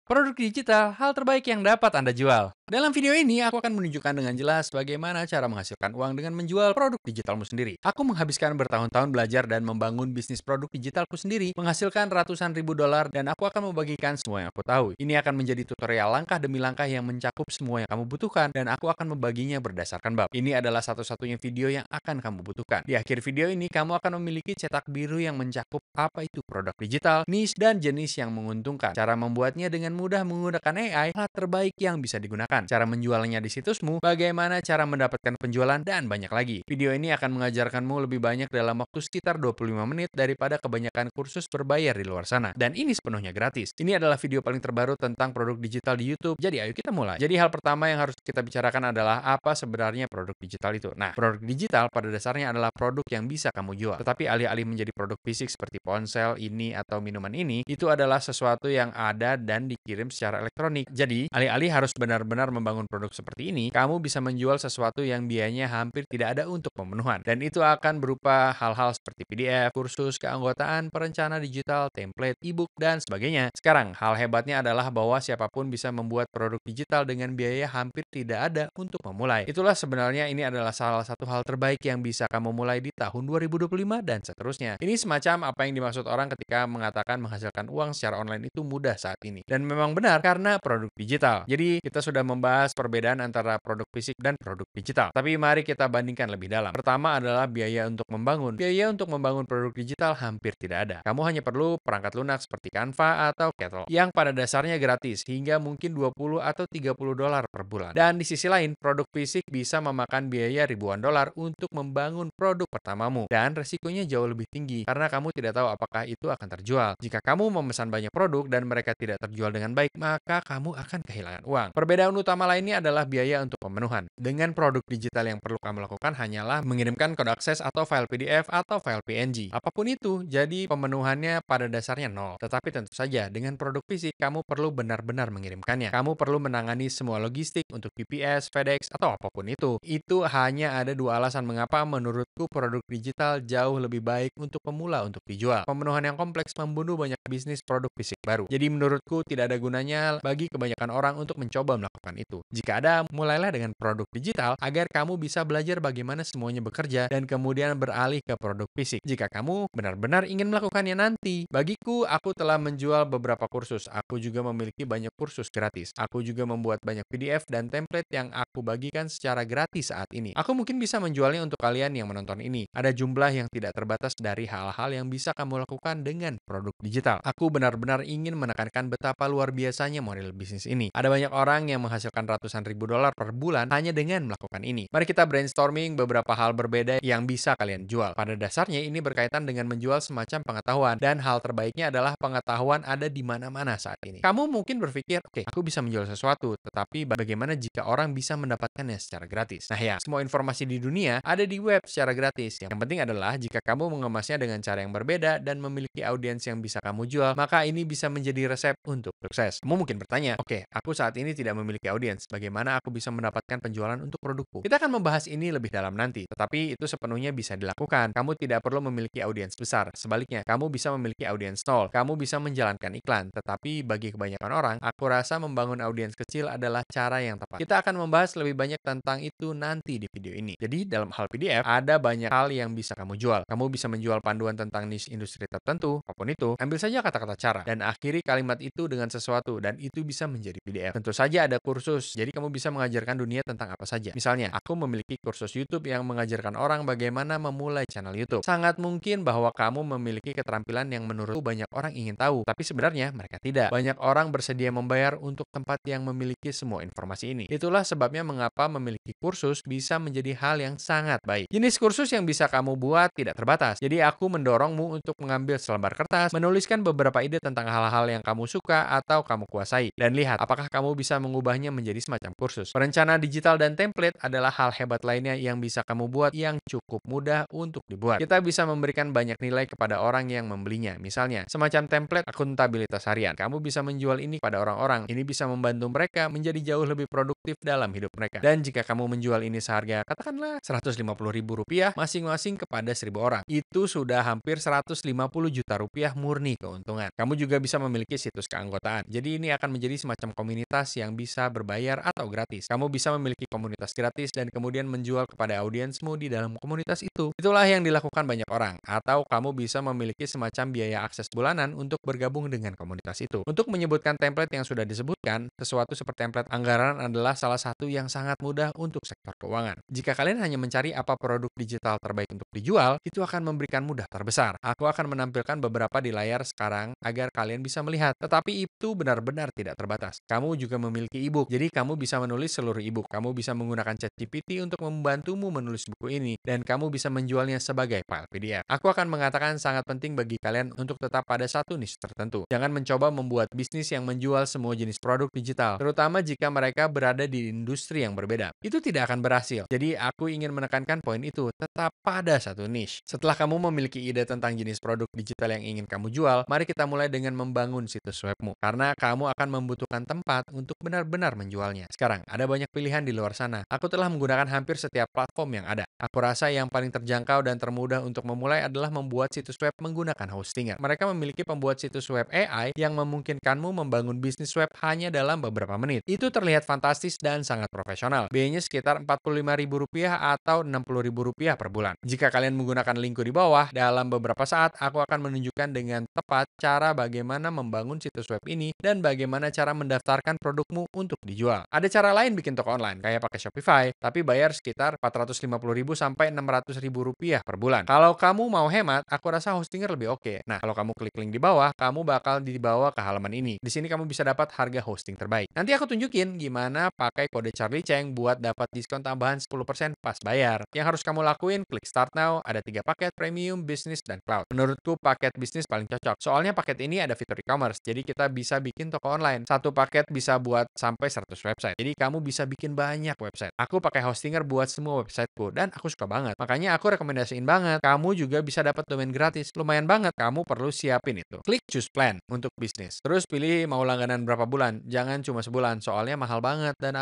Produk digital, hal terbaik yang dapat Anda jual. Dalam video ini, aku akan menunjukkan dengan jelas bagaimana cara menghasilkan uang dengan menjual produk digitalmu sendiri. Aku menghabiskan bertahun-tahun belajar dan membangun bisnis produk digitalku sendiri, menghasilkan ratusan ribu dolar, dan aku akan membagikan semua yang aku tahu. Ini akan menjadi tutorial langkah demi langkah yang mencakup semua yang kamu butuhkan, dan aku akan membaginya berdasarkan bab. Ini adalah satu-satunya video yang akan kamu butuhkan. Di akhir video ini, kamu akan memiliki cetak biru yang mencakup apa itu produk digital, niche, dan jenis yang menguntungkan. Cara membuatnya dengan mudah menggunakan AI, alat terbaik yang bisa digunakan. Cara menjualnya di situsmu, bagaimana cara mendapatkan penjualan, dan banyak lagi. Video ini akan mengajarkanmu lebih banyak dalam waktu sekitar 25 menit daripada kebanyakan kursus berbayar di luar sana. Dan ini sepenuhnya gratis. Ini adalah video paling terbaru tentang produk digital di YouTube. Jadi ayo kita mulai. Jadi hal pertama yang harus kita bicarakan adalah apa sebenarnya produk digital itu. Nah, produk digital pada dasarnya adalah produk yang bisa kamu jual. Tetapi alih-alih menjadi produk fisik seperti ponsel ini atau minuman ini, itu adalah sesuatu yang ada dan dikirim secara elektronik. Jadi, alih-alih harus benar-benar membangun produk seperti ini, kamu bisa menjual sesuatu yang biayanya hampir tidak ada untuk pemenuhan. Dan itu akan berupa hal-hal seperti PDF, kursus, keanggotaan, perencana digital, template, ebook, dan sebagainya. Sekarang, hal hebatnya adalah bahwa siapapun bisa membuat produk digital dengan biaya hampir tidak ada untuk memulai. Itulah sebenarnya ini adalah salah satu hal terbaik yang bisa kamu mulai di tahun 2025 dan seterusnya. Ini semacam apa yang dimaksud orang ketika mengatakan menghasilkan uang secara online itu mudah saat ini. Dan memang benar karena produk digital. Jadi kita sudah membahas perbedaan antara produk fisik dan produk digital. Tapi mari kita bandingkan lebih dalam. Pertama adalah biaya untuk membangun. Biaya untuk membangun produk digital hampir tidak ada. Kamu hanya perlu perangkat lunak seperti Canva atau Kettle yang pada dasarnya gratis hingga mungkin 20 atau 30 dolar per bulan. Dan di sisi lain, produk fisik bisa memakan biaya ribuan dolar untuk membangun produk pertamamu dan resikonya jauh lebih tinggi karena kamu tidak tahu apakah itu akan terjual. Jika kamu memesan banyak produk dan mereka tidak terjual dengan baik, maka kamu akan kehilangan uang. Perbedaan utama lainnya adalah biaya untuk pemenuhan. Dengan produk digital yang perlu kamu lakukan hanyalah mengirimkan kode akses atau file PDF atau file PNG. Apapun itu, jadi pemenuhannya pada dasarnya nol. Tetapi tentu saja, dengan produk fisik, kamu perlu benar-benar mengirimkannya. Kamu perlu menangani semua logistik untuk UPS, FedEx, atau apapun itu. Itu hanya ada dua alasan mengapa menurutku produk digital jauh lebih baik untuk pemula untuk dijual. Pemenuhan yang kompleks membunuh banyak bisnis produk fisik baru. Jadi menurutku tidak ada gunanya bagi kebanyakan orang untuk mencoba melakukan itu. Jika ada, mulailah dengan produk digital agar kamu bisa belajar bagaimana semuanya bekerja dan kemudian beralih ke produk fisik. Jika kamu benar-benar ingin melakukannya nanti, bagiku aku telah menjual beberapa kursus. Aku juga memiliki banyak kursus gratis. Aku juga membuat banyak PDF dan template yang aku bagikan secara gratis saat ini. Aku mungkin bisa menjualnya untuk kalian yang menonton ini. Ada jumlah yang tidak terbatas dari hal-hal yang bisa kamu lakukan dengan produk digital. Aku benar-benar ingin menekankan betapa luar biasanya model bisnis ini. Ada banyak orang yang menghasilkan ratusan ribu dolar per bulan hanya dengan melakukan ini. Mari kita brainstorming beberapa hal berbeda yang bisa kalian jual. Pada dasarnya ini berkaitan dengan menjual semacam pengetahuan dan hal terbaiknya adalah pengetahuan ada di mana-mana saat ini. Kamu mungkin berpikir, oke, aku bisa menjual sesuatu, tetapi bagaimana jika orang bisa mendapatkannya secara gratis? Nah ya, semua informasi di dunia ada di web secara gratis. Yang penting adalah jika kamu mengemasnya dengan cara yang berbeda dan memiliki audiens yang bisa kamu jual, maka ini bisa menjadi resep untuk sukses. Kamu mungkin bertanya, oke, aku saat ini tidak memiliki audiens, bagaimana aku bisa mendapatkan penjualan untuk produkku? Kita akan membahas ini lebih dalam nanti, tetapi itu sepenuhnya bisa dilakukan. Kamu tidak perlu memiliki audiens besar. Sebaliknya, kamu bisa memiliki audiens nol. Kamu bisa menjalankan iklan, tetapi bagi kebanyakan orang, aku rasa membangun audiens kecil adalah cara yang tepat. Kita akan membahas lebih banyak tentang itu nanti di video ini. Jadi, dalam hal PDF, ada banyak hal yang bisa kamu jual. Kamu bisa menjual panduan tentang niche industri tertentu, apapun itu. Ambil saja kata-kata cara, dan akhiri kalimat itu dengan sesuatu, dan itu bisa menjadi PDF. Tentu saja ada kursus, jadi kamu bisa mengajarkan dunia tentang apa saja. Misalnya, aku memiliki kursus YouTube yang mengajarkan orang bagaimana memulai channel YouTube. Sangat mungkin bahwa kamu memiliki keterampilan yang menurutku banyak orang ingin tahu, tapi sebenarnya mereka tidak. Banyak orang bersedia membayar untuk tempat yang memiliki semua informasi ini. Itulah sebabnya mengapa memiliki kursus bisa menjadi hal yang sangat baik. Jenis kursus yang bisa kamu buat tidak terbatas. Jadi aku mendorongmu untuk mengambil selembar kertas, menuliskan beberapa ide tentang hal-hal yang kamu suka atau kamu kuasai, dan lihat apakah kamu bisa mengubahnya menjadi semacam kursus. Perencana digital dan template adalah hal hebat lainnya yang bisa kamu buat yang cukup mudah untuk dibuat. Kita bisa memberikan banyak nilai kepada orang yang membelinya. Misalnya, semacam template akuntabilitas harian. Kamu bisa menjual ini pada orang-orang. Ini bisa membantu mereka menjadi jauh lebih produktif dalam hidup mereka. Dan jika kamu menjual ini seharga katakanlah Rp150.000 masing-masing kepada 1.000 orang, itu sudah hampir Rp150 juta murni keuntungan. Kamu juga bisa memiliki situs keanggotaan perusahaan. Jadi ini akan menjadi semacam komunitas yang bisa berbayar atau gratis. Kamu bisa memiliki komunitas gratis dan kemudian menjual kepada audiensmu di dalam komunitas itu. Itulah yang dilakukan banyak orang. Atau kamu bisa memiliki semacam biaya akses bulanan untuk bergabung dengan komunitas itu. Untuk menyebutkan template yang sudah disebutkan, sesuatu seperti template anggaran adalah salah satu yang sangat mudah untuk sektor keuangan. Jika kalian hanya mencari apa produk digital terbaik untuk dijual, itu akan memberikan mudah terbesar. Aku akan menampilkan beberapa di layar sekarang agar kalian bisa melihat, tetapi itu benar-benar tidak terbatas. Kamu juga memiliki e-book, jadi kamu bisa menulis seluruh e-book. Kamu bisa menggunakan ChatGPT untuk membantumu menulis buku ini, dan kamu bisa menjualnya sebagai file PDF. Aku akan mengatakan sangat penting bagi kalian untuk tetap pada satu niche tertentu. Jangan mencoba membuat bisnis yang menjual semua jenis produk digital, terutama jika mereka berada di industri yang berbeda. Itu tidak akan berhasil. Jadi aku ingin menekankan poin itu, tetap pada satu niche. Setelah kamu memiliki ide tentang jenis produk digital yang ingin kamu jual, mari kita mulai dengan membangun situs webmu. Karena kamu akan membutuhkan tempat untuk benar-benar menjualnya. Sekarang, ada banyak pilihan di luar sana. Aku telah menggunakan hampir setiap platform yang ada. Aku rasa yang paling terjangkau dan termudah untuk memulai adalah membuat situs web menggunakan Hostinger. Mereka memiliki pembuat situs web AI yang memungkinkanmu membangun bisnis web hanya dalam beberapa menit. Itu terlihat fantastis dan sangat profesional. Biayanya sekitar Rp45.000 atau Rp60.000 per bulan. Jika kalian menggunakan linku di bawah, dalam beberapa saat aku akan menunjukkan dengan tepat cara bagaimana membangun situs web ini dan bagaimana cara mendaftarkan produkmu untuk dijual. Ada cara lain bikin toko online, kayak pakai Shopify, tapi bayar sekitar Rp450.000 sampai Rp600.000 per bulan. Kalau kamu mau hemat, aku rasa Hostinger lebih oke. Nah, kalau kamu klik link di bawah, kamu bakal dibawa ke halaman ini. Di sini kamu bisa dapat harga hosting terbaik. Nanti aku tunjukin gimana pakai kode Charlie Cheng buat dapat diskon tambahan 10% pas bayar. Yang harus kamu lakuin, klik start now, ada 3 paket, premium, business, dan cloud. Menurutku paket bisnis paling cocok. Soalnya paket ini ada fitur e-commerce, jadi kita bisa bikin toko online. Satu paket bisa buat sampai 100 website. Jadi kamu bisa bikin banyak website. Aku pakai Hostinger buat semua websiteku dan aku suka banget. Makanya aku rekomendasiin banget. Kamu juga bisa dapat domain gratis. Lumayan banget. Kamu perlu siapin itu. Klik choose plan untuk bisnis. Terus pilih mau langganan berapa bulan. Jangan cuma sebulan, soalnya mahal banget dan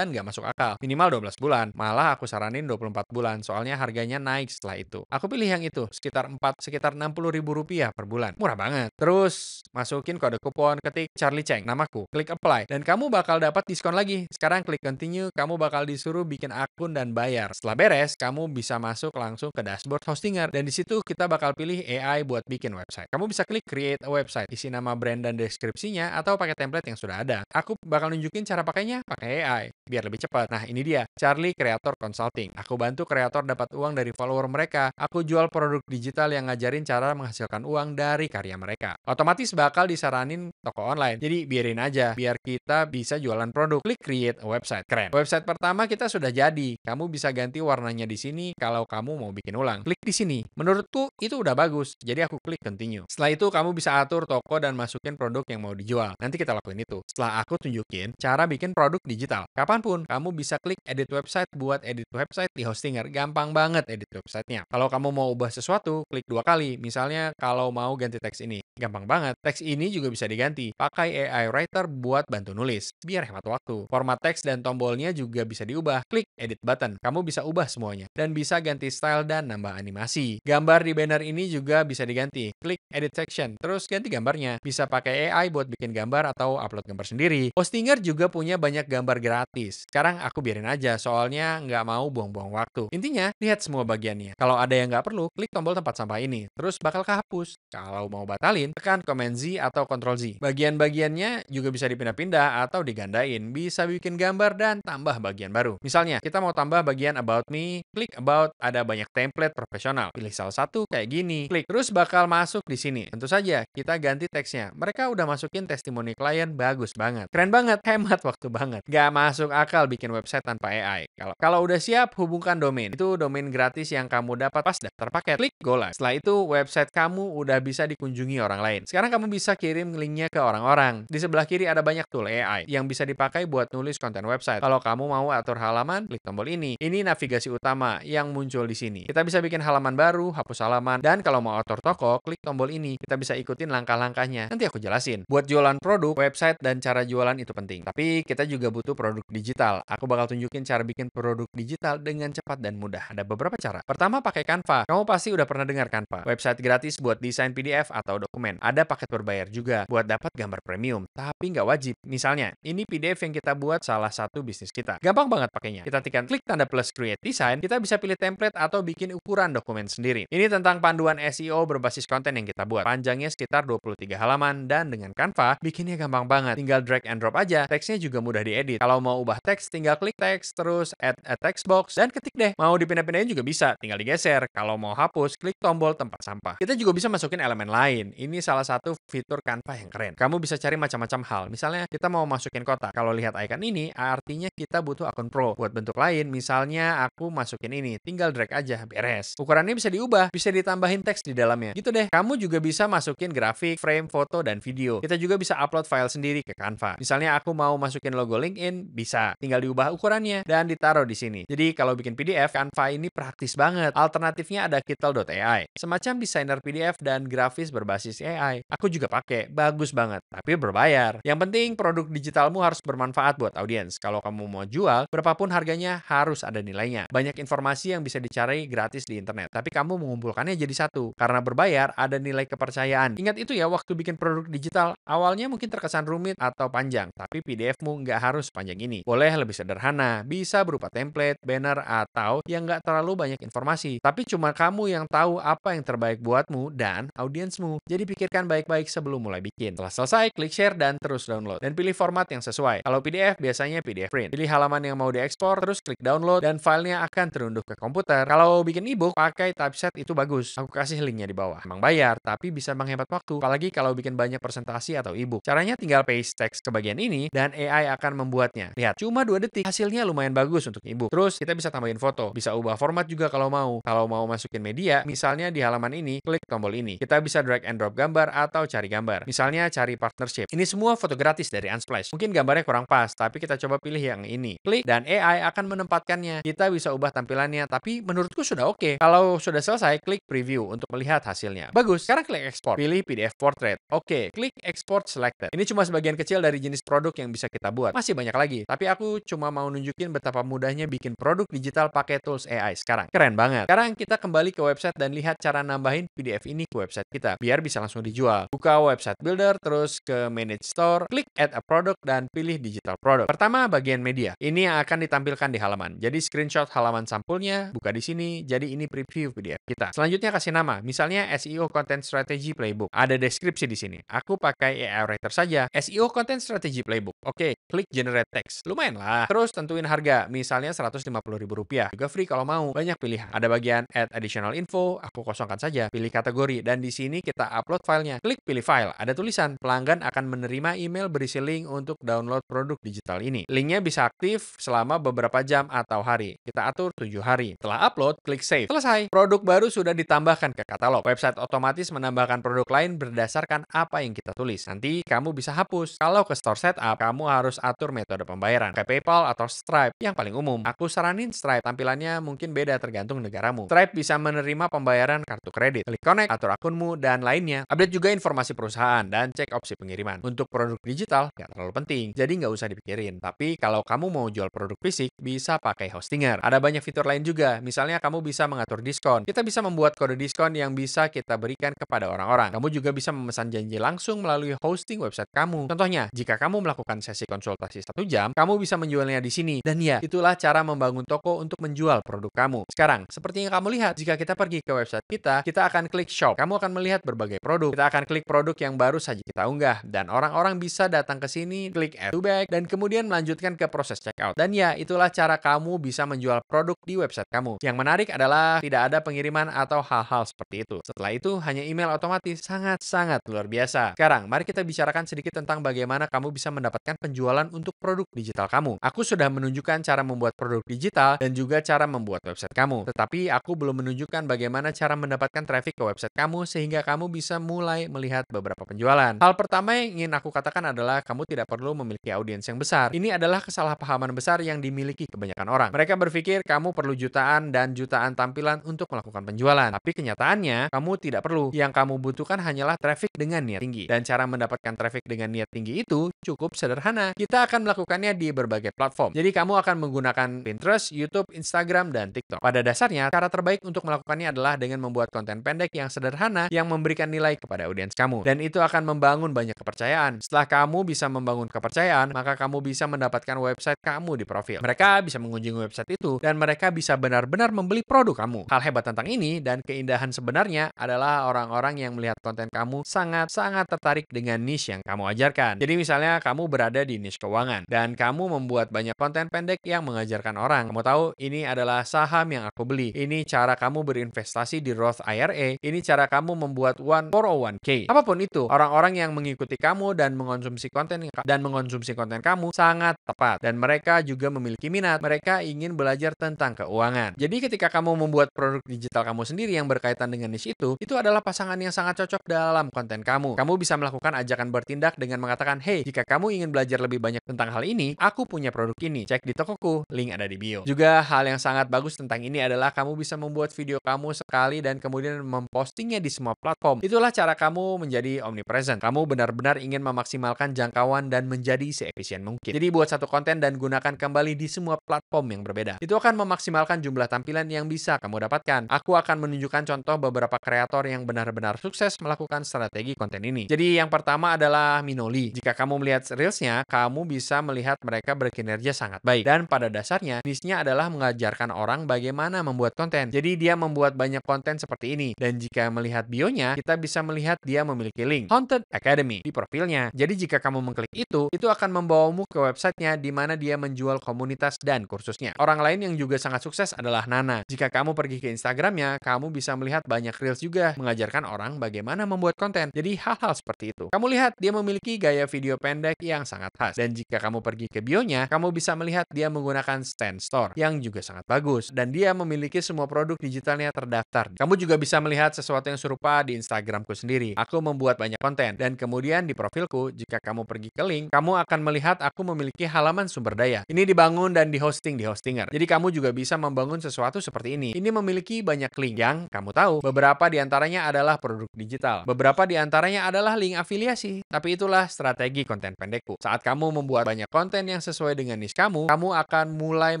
nggak masuk akal. Minimal 12 bulan. Malah aku saranin 24 bulan, soalnya harganya naik setelah itu. Aku pilih yang itu, sekitar Rp60.000 per bulan. Murah banget. Terus masukin kode kupon, ketik Charlie Cheng, namaku, klik apply, dan kamu bakal dapat diskon lagi. Sekarang klik continue, kamu bakal disuruh bikin akun dan bayar. Setelah beres, kamu bisa masuk langsung ke dashboard Hostinger, dan di situ kita bakal pilih AI buat bikin website. Kamu bisa klik create a website, isi nama brand dan deskripsinya, atau pakai template yang sudah ada. Aku bakal nunjukin cara pakainya pakai AI, biar lebih cepat. Nah, ini dia, Charlie Creator Consulting. Aku bantu kreator dapat uang dari follower mereka. Aku jual produk digital yang ngajarin cara menghasilkan uang dari karya mereka. Otomatis bakal disaranin toko online. Jadi biarin aja, biar kita bisa jualan produk. Klik create a website. Keren. Website pertama kita sudah jadi. Kamu bisa ganti warnanya di sini kalau kamu mau bikin ulang. Klik di sini. Menurutku itu udah bagus. Jadi aku klik continue. Setelah itu kamu bisa atur toko dan masukin produk yang mau dijual. Nanti kita lakuin itu. Setelah aku tunjukin cara bikin produk digital. Kapanpun kamu bisa klik edit website buat edit website di Hostinger. Gampang banget edit websitenya. Kalau kamu mau ubah sesuatu, klik 2 kali. Misalnya kalau mau ganti teks ini. Gampang banget. Teks ini juga bisa diganti. Pakai AI Writer buat bantu nulis. Biar hemat waktu. Format teks dan tombolnya juga bisa diubah. Klik edit button. Kamu bisa ubah semuanya. Dan bisa ganti style dan nambah animasi. Gambar di banner ini juga bisa diganti. Klik edit section. Terus ganti gambarnya. Bisa pakai AI buat bikin gambar atau upload gambar sendiri. Hostinger juga punya banyak gambar gratis. Sekarang aku biarin aja, soalnya nggak mau buang-buang waktu. Intinya, lihat semua bagiannya. Kalau ada yang nggak perlu, klik tombol tempat sampah ini. Terus bakal kehapus. Kalau mau batalin, tekan Command Z atau Ctrl Z. Bagian-bagiannya juga bisa dipindah-pindah atau digandain. Bisa bikin gambar dan tambah bagian baru. Misalnya, kita mau tambah bagian About Me, klik About, ada banyak template profesional. Pilih salah satu kayak gini. Klik, terus bakal masuk di sini. Tentu saja, kita ganti teksnya. Mereka udah masukin testimoni klien, bagus banget. Keren banget, hemat waktu banget. Gak masuk akal bikin website tanpa AI. Kalau udah siap, hubungkan domain. Itu domain gratis yang kamu dapat pas daftar paket. Klik Go Live. Setelah itu, website kamu udah bisa dikunjungi orang lain. Sekarang kamu bisa kirim linknya ke orang-orang. Di sebelah kiri ada banyak tool AI yang bisa dipakai buat nulis konten website. Kalau kamu mau atur halaman, klik tombol ini. Ini navigasi utama yang muncul di sini. Kita bisa bikin halaman baru, hapus halaman, dan kalau mau atur toko, klik tombol ini. Kita bisa ikutin langkah-langkahnya. Nanti aku jelasin. Buat jualan produk, website, dan cara jualan itu penting. Tapi kita juga butuh produk digital. Aku bakal tunjukin cara bikin produk digital dengan cepat dan mudah. Ada beberapa cara. Pertama, pakai Canva. Kamu pasti udah pernah dengar Canva. Website gratis buat desain PDF atau dokumen. Ada paket berbayar juga buat dapat gambar premium, tapi nggak wajib. Misalnya, ini PDF yang kita buat salah satu bisnis kita. Gampang banget pakainya. Kita tekan klik tanda plus create design, kita bisa pilih template atau bikin ukuran dokumen sendiri. Ini tentang panduan SEO berbasis konten yang kita buat. Panjangnya sekitar 23 halaman dan dengan Canva, bikinnya gampang banget. Tinggal drag and drop aja, teksnya juga mudah diedit. Kalau mau ubah teks, tinggal klik teks, terus add a text box, dan ketik deh. Mau dipindah-pindahin juga bisa, tinggal digeser. Kalau mau hapus, klik tombol tempat sampah. Kita juga bisa masukin elemen lain. Ini salah satu fitur Canva yang keren. Kamu bisa cari macam-macam hal. Misalnya, kita mau masukin kotak. Kalau lihat icon ini, artinya kita butuh akun pro. Buat bentuk lain, misalnya aku masukin ini, tinggal drag aja, beres. Ukurannya bisa diubah, bisa ditambahin teks di dalamnya. Gitu deh. Kamu juga bisa masukin grafik, frame, foto, dan video. Kita juga bisa upload file sendiri ke Canva. Misalnya aku mau masukin logo LinkedIn, bisa. Tinggal diubah ukurannya dan ditaruh di sini. Jadi kalau bikin PDF, Canva ini praktis banget. Alternatifnya ada Kittl.ai, semacam desainer PDF dan grafis berbasis AI. Aku juga pakai, bagus banget, tapi berbayar. Yang penting produk digitalmu harus bermanfaat buat audiens. Kalau kamu mau jual, berapapun harganya harus ada nilainya. Banyak informasi yang bisa dicari gratis di internet, tapi kamu mengumpulkannya jadi satu. Karena berbayar, ada nilai kepercayaan. Ingat itu ya waktu bikin produk digital. Awalnya mungkin terkesan rumit atau panjang, tapi PDF-mu nggak harus panjang ini. Boleh lebih sederhana, bisa berupa template, banner, atau yang nggak terlalu banyak informasi. Tapi cuma kamu yang tahu apa yang terbaik buatmu dan audiensmu. Jadi pikirkan baik-baik sebelum mulai bikin. Setelah selesai, klik share dan terus download. Dan pilih format yang sesuai. Kalau PDF, biasanya PDF print. Pilih halaman yang mau diekspor, terus klik download, dan filenya akan terunduh ke komputer. Kalau bikin ebook, pakai typeset itu bagus. Aku kasih linknya di bawah. Emang bayar, tapi bisa menghemat waktu. Apalagi kalau bikin banyak presentasi atau ebook. Caranya tinggal paste teks ke bagian ini, dan AI akan membuatnya. Lihat, cuma 2 detik. Hasilnya lumayan bagus untuk ebook. Terus, kita bisa tambahin foto. Bisa ubah format juga kalau mau. Kalau mau masukin media, misalnya di halaman ini, klik tombol ini. Kita bisa drag and drop gambar atau cari gambar. Misalnya cari partnership. Ini semua foto gratis dari Unsplash. Mungkin gambarnya kurang pas, tapi kita coba pilih yang ini. Klik dan AI akan menempatkannya. Kita bisa ubah tampilannya, tapi menurutku sudah oke. Kalau sudah selesai, klik preview untuk melihat hasilnya. Bagus. Sekarang klik export. Pilih PDF portrait. Oke, klik export selected. Ini cuma sebagian kecil dari jenis produk yang bisa kita buat. Masih banyak lagi, tapi aku cuma mau nunjukin betapa mudahnya bikin produk digital pakai tools AI sekarang. Keren banget. Sekarang kita kembali ke website dan lihat cara nambahin PDF ini ke website kita, biar bisa langsung dijual. Buka website builder, terus ke manage store, klik add a product, dan pilih digital product. Pertama, bagian media. Ini yang akan ditampilkan di halaman. Jadi screenshot halaman sampulnya, buka di sini, jadi ini preview PDF kita. Selanjutnya kasih nama, misalnya SEO Content Strategy Playbook. Ada deskripsi di sini. Aku pakai AI Writer saja. SEO Content Strategy Playbook. Oke, klik generate text. Lumayan lah. Terus tentuin harga, misalnya Rp150.000. Juga free kalau mau. Banyak pilihan. Ada bagian add additional info, aku kosongkan saja. Pilih kategori, dan di sini kita upload filenya. Klik pilih file. Ada tulisan, pelanggan akan menerima email berisi link untuk download produk digital ini. Linknya bisa aktif selama beberapa jam atau hari. Kita atur 7 hari. Setelah upload, klik save. Selesai. Produk baru sudah ditambahkan ke katalog. Website otomatis menambahkan produk lain berdasarkan apa yang kita tulis. Nanti kamu bisa hapus. Kalau ke store setup, kamu harus atur metode pembayaran. Kayak PayPal atau Stripe yang paling umum. Aku saranin Stripe. Tampilannya mungkin beda tergantung negaramu. Stripe bisa menerima pembayaran kartu kredit. Klik connect, atur akunmu, dan lainnya. Update juga informasi perusahaan dan cek opsi pengiriman. Untuk produk digital, nggak terlalu penting, jadi nggak usah dipikirin. Tapi kalau kamu mau jual produk fisik, bisa pakai Hostinger. Ada banyak fitur lain juga, misalnya kamu bisa mengatur diskon. Kita bisa membuat kode diskon yang bisa kita berikan kepada orang-orang. Kamu juga bisa memesan janji langsung melalui hosting website kamu. Contohnya, jika kamu melakukan sesi konsultasi 1 jam, kamu bisa menjualnya di sini. Dan ya, itulah cara membangun toko untuk menjual produk kamu. Sekarang, seperti yang kamu lihat, jika kita pergi ke website kita akan klik shop. Kamu akan melihat berbagai produk. Kita akan klik produk yang baru saja kita unggah. Dan orang-orang bisa datang ke sini, klik add to bag, dan kemudian melanjutkan ke proses checkout. Dan ya, itulah cara kamu bisa menjual produk di website kamu. Yang menarik adalah tidak ada pengiriman atau hal-hal seperti itu. Setelah itu, hanya email otomatis. Sangat-sangat luar biasa. Sekarang, mari kita bicarakan sedikit tentang bagaimana kamu bisa mendapatkan penjualan untuk produk digital kamu. Aku sudah menunjukkan cara membuat produk digital dan juga cara membuat website kamu. Tetapi aku belum menunjukkan bagaimana cara mendapatkan traffic ke website kamu sehingga kamu bisa mulai melihat beberapa penjualan. Hal pertama yang ingin aku katakan adalah kamu tidak perlu memiliki audiens yang besar. Ini adalah kesalahpahaman besar yang dimiliki kebanyakan orang. Mereka berpikir kamu perlu jutaan dan jutaan tampilan untuk melakukan penjualan. Tapi kenyataannya, kamu tidak perlu. Yang kamu butuhkan hanyalah traffic dengan niat tinggi. Dan cara mendapatkan traffic dengan niat tinggi itu cukup sederhana. Kita akan melakukannya di berbagai platform. Jadi kamu akan menggunakan Pinterest, YouTube, Instagram, dan TikTok. Pada dasarnya, cara terbaik untuk melakukannya adalah dengan membuat konten pendek yang sederhana yang memberikan nilai kepada audiens kamu. Dan itu akan membangun banyak kepercayaan. Setelah kamu bisa membangun kepercayaan, maka kamu bisa mendapatkan website kamu di profil. Mereka bisa mengunjungi website itu, dan mereka bisa benar-benar membeli produk kamu. Hal hebat tentang ini dan keindahan sebenarnya adalah orang-orang yang melihat konten kamu sangat-sangat tertarik dengan niche yang kamu ajarkan. Jadi misalnya kamu berada di niche keuangan, dan kamu membuat banyak konten pendek yang mengajarkan orang. Kamu tahu, ini adalah saham yang aku beli. Ini cara kamu berinvestasi di Roth IRA. Ini cara kamu membuat 401k. Apapun itu, orang-orang yang mengikuti kamu dan mengonsumsi konten kamu sangat tepat. Dan mereka juga memiliki minat. Mereka ingin belajar tentang keuangan. Jadi ketika kamu membuat produk digital kamu sendiri yang berkaitan dengan niche itu adalah pasangan yang sangat cocok dalam konten kamu. Kamu bisa melakukan ajakan bertindak dengan mengatakan, "Hey, jika kamu ingin belajar lebih banyak tentang hal ini, aku punya produk ini. Cek di tokoku, link ada di bio." Juga hal yang sangat bagus tentang ini adalah kamu bisa membuat video kamu sekali dan kemudian mempostingnya di semua platform. Itulah cara kamu menjadi omnipresent. Kamu benar-benar ingin memaksimalkan jangkauan dan menjadi seefisien mungkin. Jadi buat satu konten dan gunakan kembali di semua platform yang berbeda. Itu akan memaksimalkan jumlah tampilan yang bisa kamu dapatkan. Aku akan menunjukkan contoh beberapa kreator yang benar-benar sukses melakukan strategi konten ini. Jadi yang pertama adalah Minoli. Jika kamu melihat reelsnya, kamu bisa melihat mereka berkinerja sangat baik. Dan pada dasarnya, niche-nya adalah mengajarkan orang bagaimana membuat konten. Jadi dia membuat banyak konten seperti ini. Dan jika melihat bionya, kita bisa melihat dia memiliki link Haunted Academy di profilnya. Jadi jika kamu mengklik itu akan membawamu ke websitenya di mana dia menjual komunitas dan kursusnya. Orang lain yang juga sangat sukses adalah Nana. Jika kamu pergi ke Instagramnya, kamu bisa melihat banyak reels juga mengajarkan orang bagaimana membuat konten. Jadi hal-hal seperti itu. Kamu lihat dia memiliki gaya video pendek yang sangat khas. Dan jika kamu pergi ke bionya, kamu bisa melihat dia menggunakan Stand Store yang juga sangat bagus. Dan dia memiliki semua produk digitalnya terdaftar. Kamu juga bisa melihat sesuatu yang serupa di Instagramku sendiri. Aku membuat banyak konten. Dan kemudian di profilku, jika kamu pergi ke link, kamu akan melihat aku memiliki halaman sumber daya. Ini dibangun dan dihosting di Hostinger. Jadi kamu juga bisa membangun sesuatu seperti ini. Ini memiliki banyak link yang kamu tahu. Beberapa di antaranya adalah produk digital. Beberapa di antaranya adalah link afiliasi. Tapi itulah strategi konten pendekku. Saat kamu membuat banyak konten yang sesuai dengan niche kamu akan mulai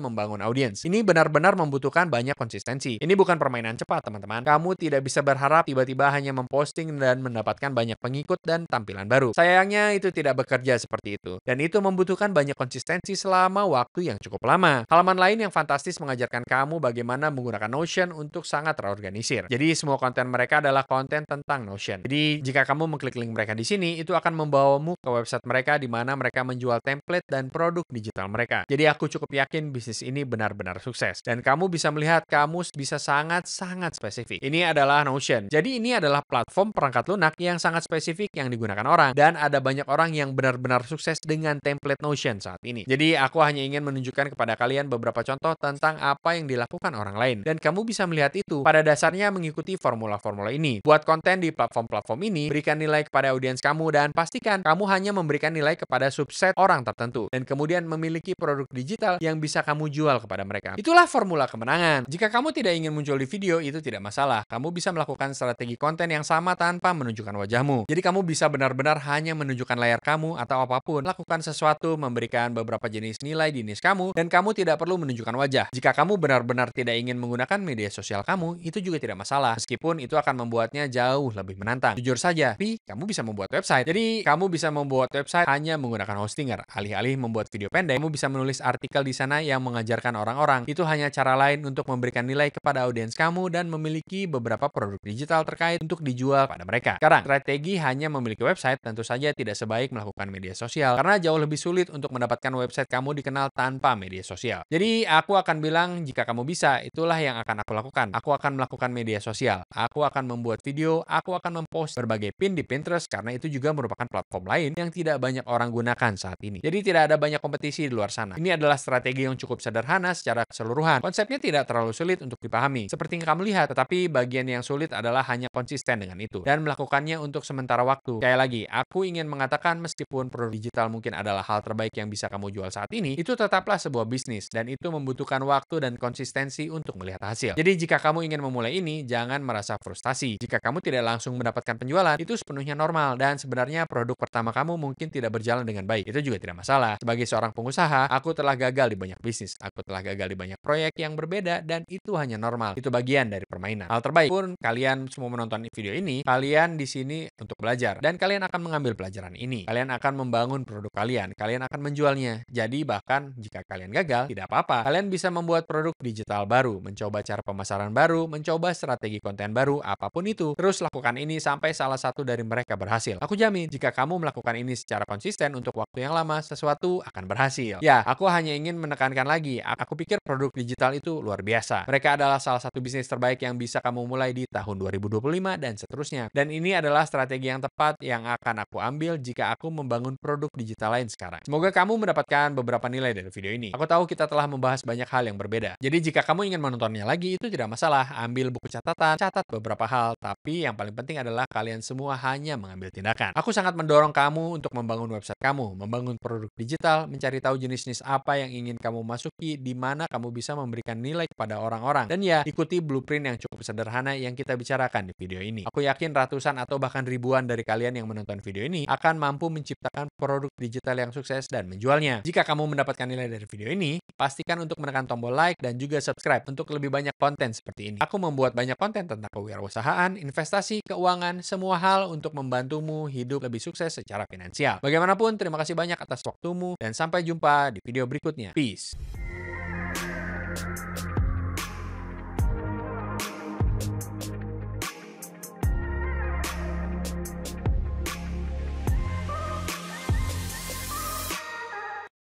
membangun audiens. Ini benar-benar membutuhkan banyak konsistensi. Ini bukan permainan cepat, teman-teman. Kamu tidak bisa berharap tiba-tiba hanya memposting dan mendapatkan banyak pengikut dan tampilan baru. Sayangnya itu tidak bekerja seperti itu. Dan itu membutuhkan banyak konsistensi selama waktu yang cukup lama. Halaman lain yang fantastis mengajarkan kamu bagaimana menggunakan Notion untuk sangat terorganisir. Jadi semua konten mereka adalah konten tentang Notion. Jadi jika kamu mengklik link mereka di sini, itu akan membawamu ke website mereka di mana mereka menjual template dan produk digital mereka. Jadi aku cukup yakin bisnis ini benar-benar sukses. Dan kamu bisa melihat kamu bisa sangat-sangat spesifik. Ini adalah Notion. Jadi ini adalah platform perangkat lunak yang sangat spesifik yang digunakan orang. Dan ada banyak orang yang benar-benar sukses dengan template Notion saat ini. Jadi aku hanya ingin menunjukkan kepada kalian beberapa contoh tentang apa yang dilakukan orang lain. Dan kamu bisa melihat itu pada dasarnya mengikuti formula-formula ini. Buat konten di platform-platform ini, berikan nilai kepada audiens kamu dan pastikan kamu hanya memberikan nilai kepada subset orang tertentu. Dan kemudian memiliki produk digital yang bisa kamu jual kepada mereka. Itulah formula kemenangan. Jika kamu tidak ingin muncul di video, itu tidak masalah. Kamu bisa melakukan strategi konten yang sama tanpa menunjukkan wajahmu. Jadi kamu bisa benar-benar hanya menunjukkan layar kamu atau apapun. Lakukan sesuatu, memberikan beberapa jenis nilai di niche kamu, dan kamu tidak perlu menunjukkan wajah. Jika kamu benar-benar tidak ingin menggunakan media sosial kamu, itu juga tidak masalah. Meskipun itu akan membuatnya jauh lebih menantang. Jujur saja, tapi kamu bisa membuat website. Jadi kamu bisa membuat website hanya menggunakan Hostinger. Alih-alih membuat video pendek, kamu bisa menulis artikel di sana yang mengajarkan orang-orang. Itu hanya cara lain untuk memberikan nilai kepada audiens kamu dan memiliki beberapa produk digital terkait untuk dijual pada mereka. Sekarang, strategi hanya memiliki website tentu saja tidak sebaik melakukan media sosial karena jauh lebih sulit untuk mendapatkan website kamu dikenal tanpa media sosial. Jadi aku akan bilang jika kamu bisa, itulah yang akan aku lakukan. Aku akan melakukan media sosial. Aku akan membuat video, aku akan mempost berbagai pin di Pinterest karena itu juga merupakan platform lain yang tidak banyak orang gunakan saat ini. Jadi tidak ada banyak kompetisi di luar sana. Ini adalah strategi yang cukup sederhana secara keseluruhan. Konsepnya tidak terlalu sulit untuk dipahami. Seperti yang kamu lihat, tetapi bagian yang sulit adalah hanya konsisten dengan itu dan melakukannya untuk sementara waktu. Sekali lagi, aku ingin mengatakan meskipun produk digital mungkin adalah hal terbaik yang bisa kamu jual saat ini, itu tetaplah sebuah bisnis dan itu membutuhkan waktu dan konsistensi untuk melihat hasil. Jadi jika kamu ingin memulai ini, jangan merasa frustasi. Jika kamu tidak langsung mendapatkan penjualan, itu sepenuhnya normal dan sebenarnya produk pertama kamu mungkin tidak berjalan dengan baik. Itu juga tidak masalah. Sebagai seorang pengusaha, aku telah gagal di banyak bisnis. Aku telah gagal di banyak proyek yang berbeda dan itu hanya normal. Itu bagian dari permainan. Hal terbaik pun kalian semua menonton video ini, kalian di sini untuk belajar dan kalian akan mengambil pelajaran ini. Kalian akan membangun produk kalian akan menjualnya. Jadi bahkan jika kalian gagal, tidak apa-apa. Kalian bisa membuat produk digital baru, mencoba cara pemasaran baru, mencoba strategi konten baru, apapun itu. Terus lakukan ini sampai salah satu dari mereka berhasil. Aku jamin, jika kamu melakukan ini secara konsisten untuk waktu yang lama, sesuatu akan berhasil. Ya, aku hanya ingin menekankan lagi, aku pikir produk digital itu luar biasa. Mereka adalah salah satu bisnis terbaik yang bisa kamu mulai di tahun 2025 dan seterusnya. Dan ini adalah strategi yang tepat yang akan aku ambil jika aku membangun produk digital lain sekarang. Semoga kamu mendapatkan beberapa nilai dari video ini. Aku tahu kita telah membahas banyak hal yang berbeda. Jadi jika kamu ingin menontonnya lagi, itu tidak masalah. Ambil buku catatan, catat beberapa hal. Tapi yang paling penting adalah kalian semua hanya mengambil tindakan. Aku sangat mendorong kamu untuk membangun website kamu, membangun produk digital, mencari tahu jenis-jenis apa yang ingin kamu masuki, di mana kamu bisa memberikan nilai kepada orang-orang. Dan ya, ikuti blueprint yang cukup sederhana yang kita bicarakan di video ini. Aku yakin ratusan atau bahkan ribuan dari kalian yang menonton video ini akan mampu menciptakan produk digital yang sukses dan menjualnya. Jika kamu mendapatkan nilai dari video ini, pastikan untuk menekan tombol like dan juga subscribe untuk lebih banyak konten seperti ini. Aku membuat banyak konten tentang kewirausahaan, investasi, keuangan, semua hal untuk membantumu hidup lebih sukses secara finansial. Bagaimanapun, terima kasih banyak atas waktumu dan sampai jumpa di video berikutnya. Peace.